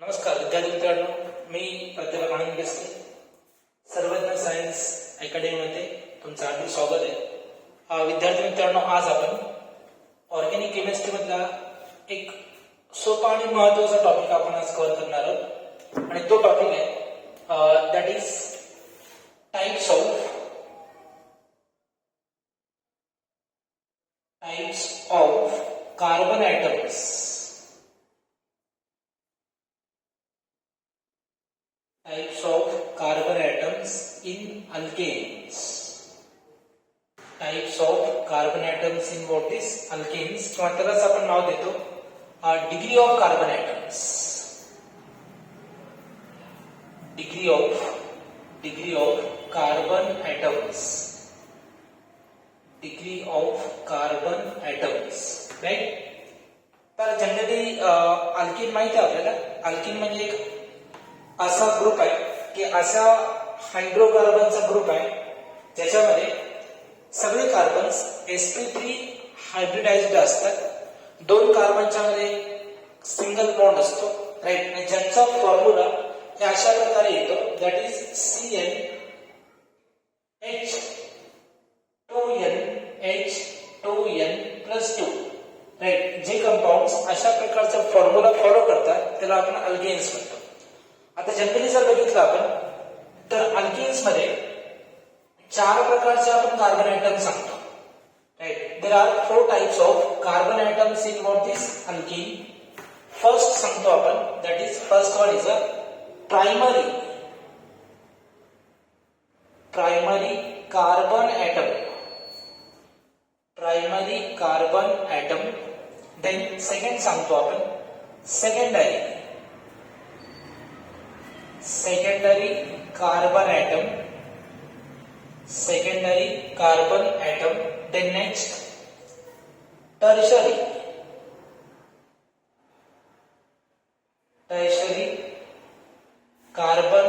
नमस्कार विद्यार्थी मित्रांनो, मी प्राध्यापक आनंद केसकर, सर्वज्ञ सायन्स अकॅडमीमध्ये तुमचं हार्दिक स्वागत आहे. विद्यार्थी मित्रांनो, आज आपण ऑर्गॅनिक केमिस्ट्री मधला एक सोपा आणि महत्त्वाचा टॉपिक आपण आज कव्हर करणार आहोत आणि तो टॉपिक आहे that is types of carbon atoms. Types of carbon atoms in alkanes. Types of carbon atoms in what is alkanes. किंवा त्यालाच आपण नाव देतो degree of carbon atoms. Degree of carbon atoms. Degree of carbon atoms. Right? तर generally alkane माहिती आहे आपल्याला. Alkane म्हणजे एक असा ग्रुप आहे की असा हायड्रोकार्बनचा ग्रुप आहे ज्याच्यामध्ये सगळे कार्बन्स sp3 हायब्रिडाइज्ड असतात. दोन कार्बनच्या मध्ये सिंगल बॉन्ड असतो, राईट. आणि ज्यांचा फॉर्म्युला हे अशा प्रकारे येतो दॅट इज CnH2n+2, राईट. जे कंपाऊंड्स अशा प्रकारचा फॉर्म्युला फॉलो करतात त्याला आपण अल्केन्स म्हणतो. आता जनरली जर बघितलं आपण तर अल्केन्स मध्ये चार प्रकारचे आपण कार्बन ॲटम सांगतो, right. There are 4 types of carbon atoms in what this alkane. First सांगतो आपण that is first one is a primary carbon atom. Then second सांगतो आपण secondary carbon atom. Then next tertiary carbon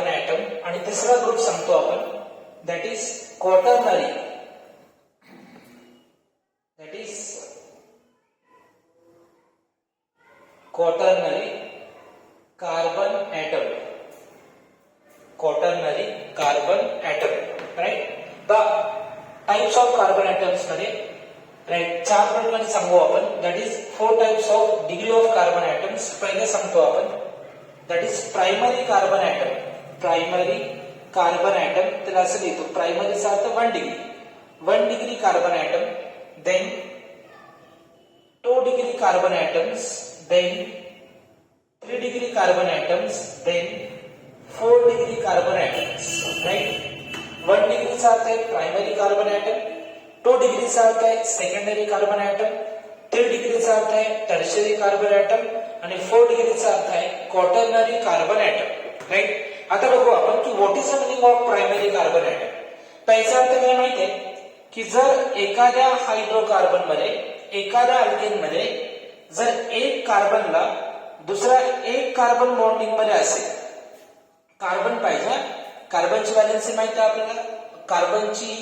atom. आणि तिसरा group सांगतो आपण that is quaternary carbon atom. Right. The types of carbon atoms मध्ये, right, चार प्रकारे सांगू आपण that is 4 types of degree of carbon atoms. पहिले सांगतो आपण that is primary carbon atom. त्याला असं लिहितो, प्रायमरीचा अर्थ 1 degree carbon atom. Then 2 degree carbon atoms. Then 3 degree carbon atoms. Then 4 degree carbon atoms, right. 1 डिग्रीचा अर्थ आहे प्रायमरी कार्बन ॲटम, 2 डिग्रीचा अर्थ आहे सेकंडरी कार्बन ॲटम, 3 डिग्रीचा अर्थ आहे टर्शरी कार्बन ॲटम आणि 4 डिग्रीचा अर्थ आहे क्वाटर्नरी कार्बन ॲटम, राईट. आता बघू आपण की what is the meaning of primary carbon atom. त्याचा अर्थ काय माहितीये की जर एखाद्या हायड्रोकार्बन मध्ये, एखाद्या अल्केन मध्ये जर एक कार्बनला दुसरा एक कार्बन बॉन्डिंग मध्ये असेल, कार्बन पाहिजे, कार्बनची व्हॅलेन्सी माहिती आहे आपल्याला, कार्बनची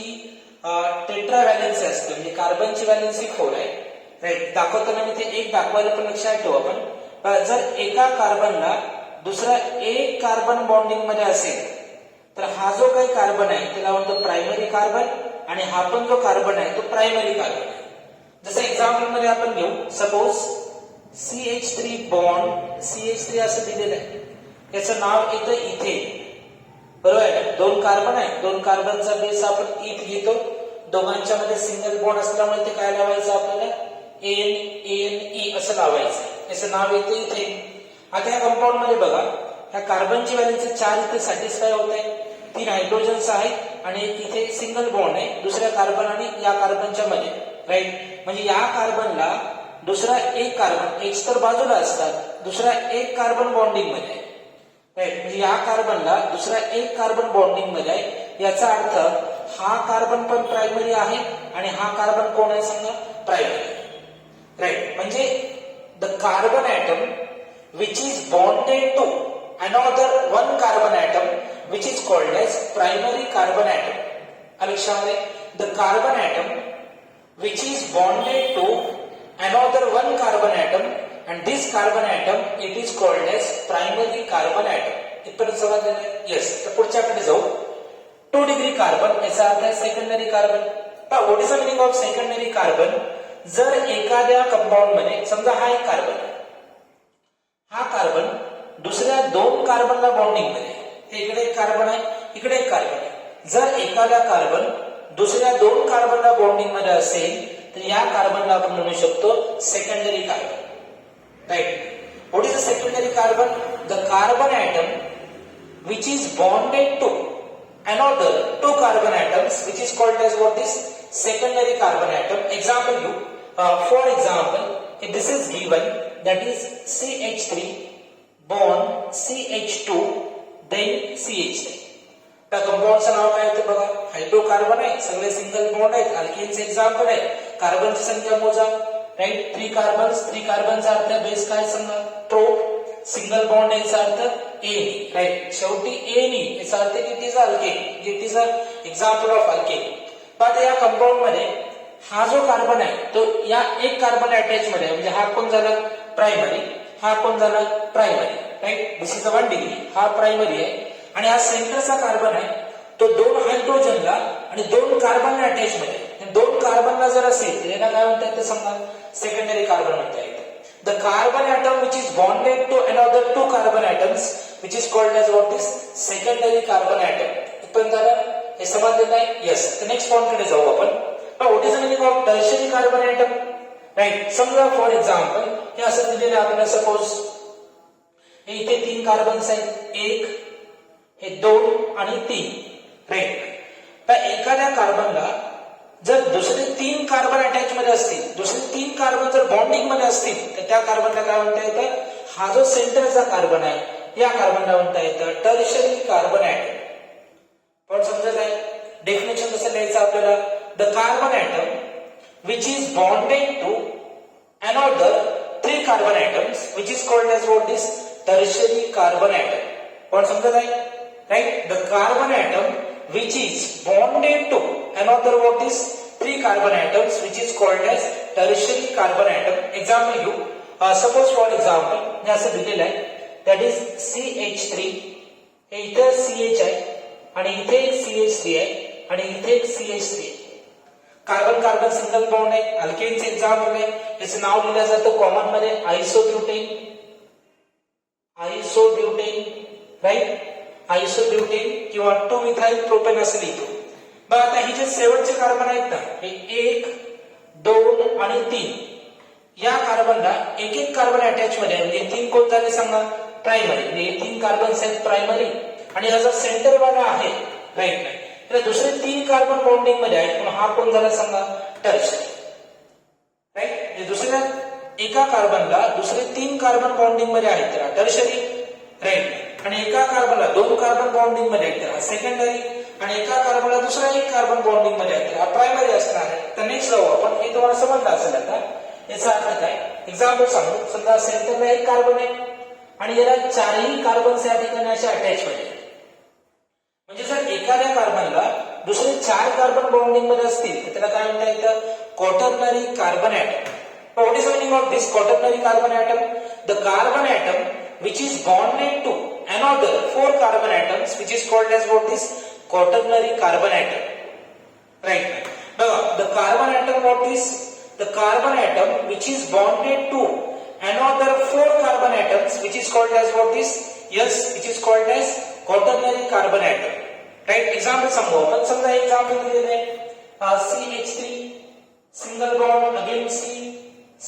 टेट्रा व्हॅलेन्सी असते, म्हणजे कार्बनची व्हॅलेन्सी 4 आहे, राईट. दाखवताना मी ते एक दाखवायला पण लक्षात ठेवू आपण. जर एका कार्बनला दुसरा एक कार्बन बॉन्डिंग मध्ये असेल तर हा जो काही कार्बन आहे त्याला म्हणतो प्रायमरी कार्बन आणि हा पण जो कार्बन आहे तो प्रायमरी कार्बन आहे. जसं एक्झाम्पल मध्ये आपण घेऊ, सपोज CH3 बॉन्ड, CH3 असं दिलेलं आहे, याचं नाव येतं इथेन, बरोबर आहे. 2 कार्बन आहे, 2 कार्बनचा बेस आपण इथ घेतो, दोघांच्या मध्ये सिंगल बॉन्ड असल्यामुळे ते काय लावायचं आपल्याला ANE असं लावायचं, याचं नाव येतं इथेन. आता या कंपाऊंड मध्ये बघा, ह्या कार्बनची व्हॅलेन्सी 4 इथे सॅटिस्फाय होत आहे, 3 हायड्रोजन्स आहेत आणि इथे सिंगल बॉन्ड आहे दुसऱ्या कार्बन आणि या कार्बनच्या मध्ये, राईट. म्हणजे या कार्बनला दुसरा एक कार्बन, एक तर बाजूला असतात, दुसरा एक कार्बन बॉन्डिंग मध्ये, राईट. म्हणजे या कार्बनला दुसरा एक कार्बन बॉन्डिंग मध्ये आहे, याचा अर्थ हा कार्बन पण प्रायमरी आहे आणि हा कार्बन कोण आहे सांगा, प्रायमरी, राईट. म्हणजे the carbon atom which is bonded to another one carbon atom which is called as primary carbon atom. The carbon atom which is bonded to another one carbon atom and this carbon atom it is called as primary carbon atom. इथपर्यंत समजलं नाही? Yes. तर पुढच्याकडे जाऊ. 2 degree carbon याचा अर्थ आहे secondary carbon. What is the meaning of secondary carbon? जर एखाद्या कंपाऊंड मध्ये समजा हा एक कार्बन आहे, हा कार्बन दुसऱ्या 2 कार्बनला बॉन्डिंग मध्ये, हे इकडे एक कार्बन आहे, इकडे एक कार्बन आहे. जर एखादा कार्बन दुसऱ्या 2 कार्बनला बॉन्डिंग मध्ये असेल तर या कार्बनला आपण म्हणू शकतो secondary carbon. Right. What is the secondary carbon? The carbon atom which is bonded to another 2 carbon atoms which is called as what is secondary carbon atom. Example you for example if this is given that is CH3 bond CH2 then CH3. त्या कंपाऊंडचं नाव काय होतं बघा, hydrocarbon आहे, सगळे single bond आहेत, अल्केनचे example आहे. कार्बनची संख्या मोजा. राईट. 3 कार्बनचा अर्थ बेस काय सांगा, प्रो. सिंगल बॉन्ड याचा अर्थ एनी. राईट. शेवटी एनी याचा earth it is alkane. It is a example of alkane. आता या कंपाऊंड मध्ये हा जो कार्बन आहे तो या एक कार्बन अटॅच मध्ये, म्हणजे हा कोण झाला प्रायमरी, हा कोण झाला primary. Right. This is a 1 degree. हा प्रायमरी आहे आणि हा सेंटरचा कार्बन आहे तो 2 हायड्रोजनला आणि 2 कार्बनला अटॅच मध्ये. 2 कार्बनला जर असेल तर याला काय म्हणतात ते सांगा, सेकंडरी कार्बन म्हणता येतं. The carbon atom which is bonded to another 2 carbon atoms which is called as what is secondary carbon atom. इथपर्यंत हे समजलेलं आहे? येस. तर नेक्स्ट पॉइंट कडे जाऊ आपण. What is the meaning of tertiary carbon atom? Right. समजा for example हे असं दिलेलं आहे आपल्याला, सपोज हे इथे 3 कार्बन्स आहेत, 1 हे 2 आणि 3. राईट. तर एखाद्या कार्बनला जर दुसरे 3 कार्बन अटॅच मध्ये असतील, दुसरे 3 कार्बन जर बॉन्डिंग मध्ये असतील तर त्या कार्बनला काय म्हणता येतं, हा जो सेंटरचा कार्बन आहे या कार्बनला म्हणता येतं टर्शियरी कार्बन ॲटम. पण समजत आहे? डेफिनेशन कसं लिहायचं आपल्याला, the carbon atom which is bonded to another 3 carbon atoms which is called as what is tertiary carbon atom. पण समजत आहे? Right. The carbon atom which is bonded to another what is 3 carbon atoms which is called as tertiary carbon atom. Example you suppose for example हे असं दिलेलं आहे that is CH3, हे इथे CH आहे आणि इथे एक CH3 आहे आणि इथे एक CH3 आहे. कार्बन कार्बन सिंगल बॉन्ड आहे, अल्केनचे एक्झाम्पल आहे. याचं नाव लिहिलं जातं कॉमन मध्ये आयसोब्युटेन. राईट. आयसोब्युटेन किंवा 2 मिथाइल प्रोपेन असं लिहितो. मग आता ही जे शेवटचे कार्बन आहेत ना, हे 1 2 आणि 3 या कार्बनला एक एक कार्बन अटॅच मध्ये आहे. म्हणजे 3 कोण झाले सांगा, प्रायमरी. म्हणजे 3 कार्बन्स आहेत प्रायमरी आणि हा जो सेंटर वाला आहे राईट, तर दुसरे 3 कार्बन बॉन्डिंग मध्ये आहेत. पण हा कोण झाला सांगा, टर्शियरी. राईट. दुसऱ्या एका कार्बनला दुसरे 3 कार्बन बॉन्डिंग मध्ये आहेत तर टर्शियरी. राईट. आणि एका कार्बनला 2 कार्बन बॉन्डिंग मध्ये आहेत तर सेकंडरी आणि एका कार्बनला दुसरा 1 कार्बन बॉन्डिंग मध्ये आहे तर प्रायमरी असणार आहे. तर नेक्स्ट जाऊ आपण. हे तुम्हाला समजलं असेल आता. याचा अर्थ काय, एक्झाम्पल सांगू. समजा सेंटरला 1 कार्बन आहे आणि याला 4ही कार्बन या ठिकाणी असे अटॅच मध्ये. म्हणजे जर एखाद्या कार्बनला दुसरे 4 कार्बन बॉन्डिंग मध्ये असतील तर त्याला काय म्हणता येतं, quaternary carbon atom. What is the meaning of this quaternary carbon atom? The carbon atom which is bonded to another 4 carbon atoms which is called as what is quaternary carbon atom. Right. Now the carbon atom what is? The carbon atom which is bonded to another 4 carbon atoms which is called as what is? Yes, which is called as quaternary carbon atom. Right. Example सांगू आपण. समजा example दिलेले आहे CH3 single bond again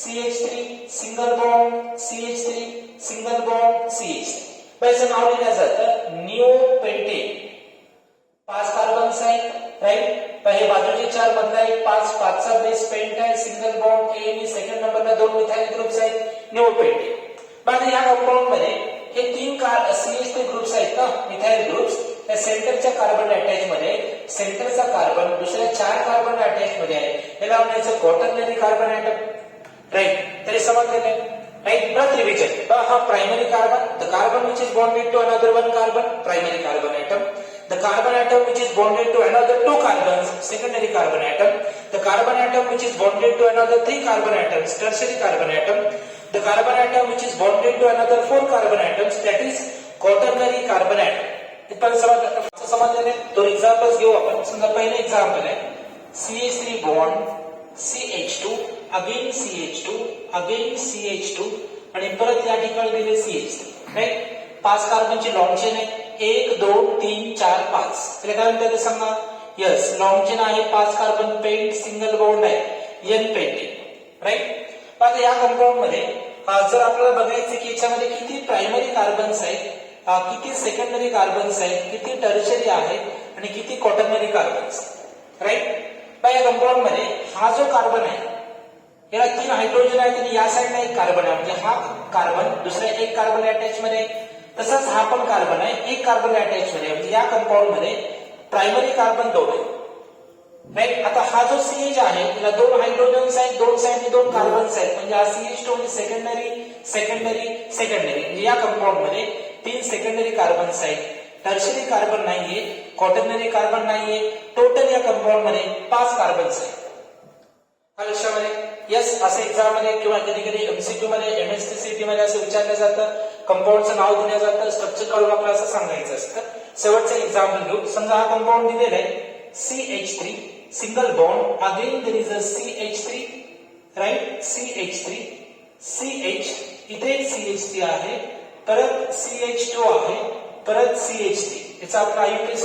CH3 single bond CH3 single bond CH. याचं नाव लिहिलं जातं निओपेंटेन. 5 carbons आहेत. Right. हे बाजूचे 4 मधला एक 5चा बेस पेंट आहे. सिंगल बॉन्ड ए आणि सेकंड नंबरला 2 मिथाइल ग्रुप्स आहेत. निओपेंटेन. पण या कंपाऊंड मध्ये हे 3 CH3 ग्रुप्स आहेत ना, मिथाइल ग्रुप्स. त्या सेंटरच्या कार्बन अटॅच मध्ये, सेंटरचा कार्बन दुसऱ्या 4 कार्बन अटॅच मध्ये आहे. याला म्हणायचं क्वाटर्नरी कार्बन ॲटम. राईट. तरी समजलेलं आहे? Right. But revision. हा primary carbon, the carbon which is bonded to another 1 carbon, primary carbon atom. the carbon atom which is bonded to another 2 carbons, secondary carbon atom, the carbon atom which is bonded to another 3 carbon atoms, tertiary carbon atom, the carbon atom which is bonded to another 4 carbon atoms, that is quaternary carbon atom. इथपर्यंत समजले. दोन examples घेऊ आपण. समजा पहिलं example आहे CH3 bond CH2 again CH2 again CH2 आणि परत या ठिकाणी दिले CH3, राईट. 5 कार्बनची लॉंग चेन आहे. 1 2 3 4 5. त्याला काय म्हणतात सांगा. यस, लॉंग चेन आहे. 5 कार्बन पेंट सिंगल बॉन्ड आहे N पेंटिंग, राईट. आता या कंपाऊंड मध्ये जर आपल्याला बघायचं की याच्यामध्ये किती प्रायमरी कार्बन्स आहेत, किती सेकंडरी कार्बन्स आहेत, किती टर्शरी आहेत आणि किती क्वाटर्नरी कार्बन्स, राईट. या कंपाऊंड मध्ये हा जो कार्बन आहे याला 3 हायड्रोजन आहेत आणि या साईडला एक कार्बन आहे. म्हणजे हा कार्बन दुसऱ्या एक कार्बन अटॅच मध्ये, तसंच हा पण कार्बन आहे एक कार्बन अटॅच मध्ये. म्हणजे या कंपाऊंड मध्ये प्रायमरी कार्बन 2 आहे, राईट. आता हा जो CH आहे याला 2 हायड्रोजन्स आहेत, 2 साईडने 2 कार्बन्स आहेत. म्हणजे हा CH2 म्हणजे सेकंडरी सेकंडरी सेकंडरी. म्हणजे या कंपाऊंड मध्ये 3 सेकंडरी कार्बन्स आहेत. टर्शरी कार्बन नाहीये, क्वाटर्नरी कार्बन नाहीये. टोटल या कंपाऊंड मध्ये 5 कार्बन्स आहेत. लक्षामध्ये यस, असं एक्झाम मध्ये किंवा कधी कधी MCQ मध्ये MSTCT मध्ये असं विचारलं जातं. कंपाऊंडचं नाव दिलं जातं, स्ट्रक्चर काढून आपल्याला असं सांगायचं असतं. शेवटचं एक्झाम्पल घेऊ. समजा हा कंपाऊंड दिलेला आहे CH3 single bond, again there is a CH3, right. CH3 CH, इथे CH3 आहे, परत CH2 आहे, परत CH3. याचं आपलं IUPAC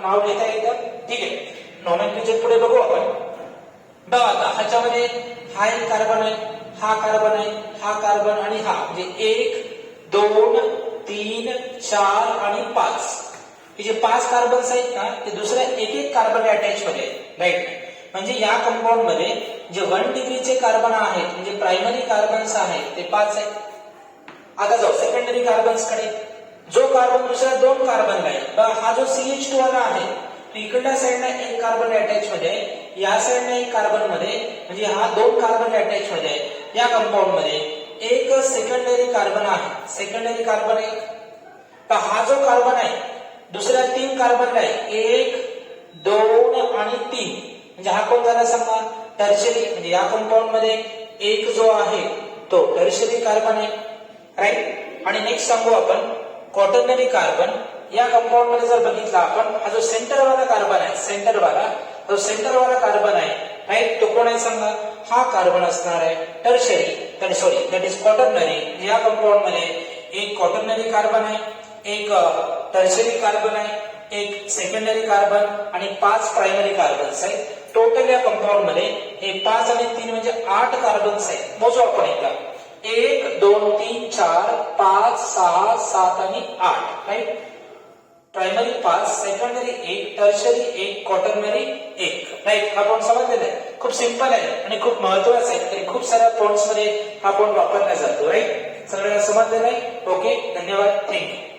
नाव लिहिता येतं, ठीक आहे. नॉमेनक्लेचर पुढे बघू आपण. बघा आता ह्याच्यामध्ये हा एक कार्बन आहे, हा कार्बन आहे, हा कार्बन आणि हा. म्हणजे 1 2 3 4 आणि 5. हे जे 5 कार्बन्स आहेत ना ते दुसऱ्या एक एक कार्बन अटॅच मध्ये आहेत, राईट. म्हणजे या कंपाऊंड मध्ये जे 1 डिग्रीचे कार्बन आहेत म्हणजे प्रायमरी कार्बन्स आहेत ते 5 आहेत. आता जाऊ सेकंडरी कार्बन्स कडे. जो कार्बन दुसऱ्या 2 कार्बनला आहे, हा जो CH2 वाला आहे इकडल्या साईडला एक कार्बन अटॅच मध्ये आहे, या साईडला एक कार्बन मध्ये, म्हणजे हा 2 कार्बन अटॅच मध्ये आहे. या कंपाऊंड मध्ये एक सेकंडरी कार्बन आहे, सेकंडरी कार्बन 1. तर हा जो कार्बन आहे दुसऱ्या 3 कार्बनला आहे 1 2 आणि 3. म्हणजे हा कोण झाला सांगा टर्शरी. म्हणजे या कंपाऊंड मध्ये एक जो आहे तो टर्शरी कार्बन आहे, राईट. आणि नेक्स्ट सांगू आपण क्वाटर्नरी कार्बन. या कंपाऊंड मध्ये जर बघितला आपण हा जो सेंटरवाला कार्बन आहे, सेंटरवाला जो सेंटरवाला कार्बन आहे, राईट, तो कोण आहे सांगा. हा कार्बन असणार आहे tertiary, sorry that is quaternary. या कंपाऊंड मध्ये एक क्वाटर्नरी कार्बन आहे, एक टर्शरी कार्बन आहे, एक सेकंडरी कार्बन आणि 5 प्रायमरी कार्बन्स आहेत. टोटल या कंपाऊंड मध्ये हे 5 आणि 3 म्हणजे 8 कार्बन्स आहेत. मोजू आपण एकदा. 1 2 3 4 5 6 7 आणि 8, right. Primary 5, secondary 1, tertiary 1, quaternary 1, right. हा पॉइंट समजलेला आहे. खूप सिंपल आहे आणि खूप महत्वाचा आहे. तरी खूप साऱ्या पॉइंट्स मध्ये हा पॉइंट वापरला जातो, राईट. सगळ्यांना समजलेलं आहे. ओके, धन्यवाद, थँक्यू.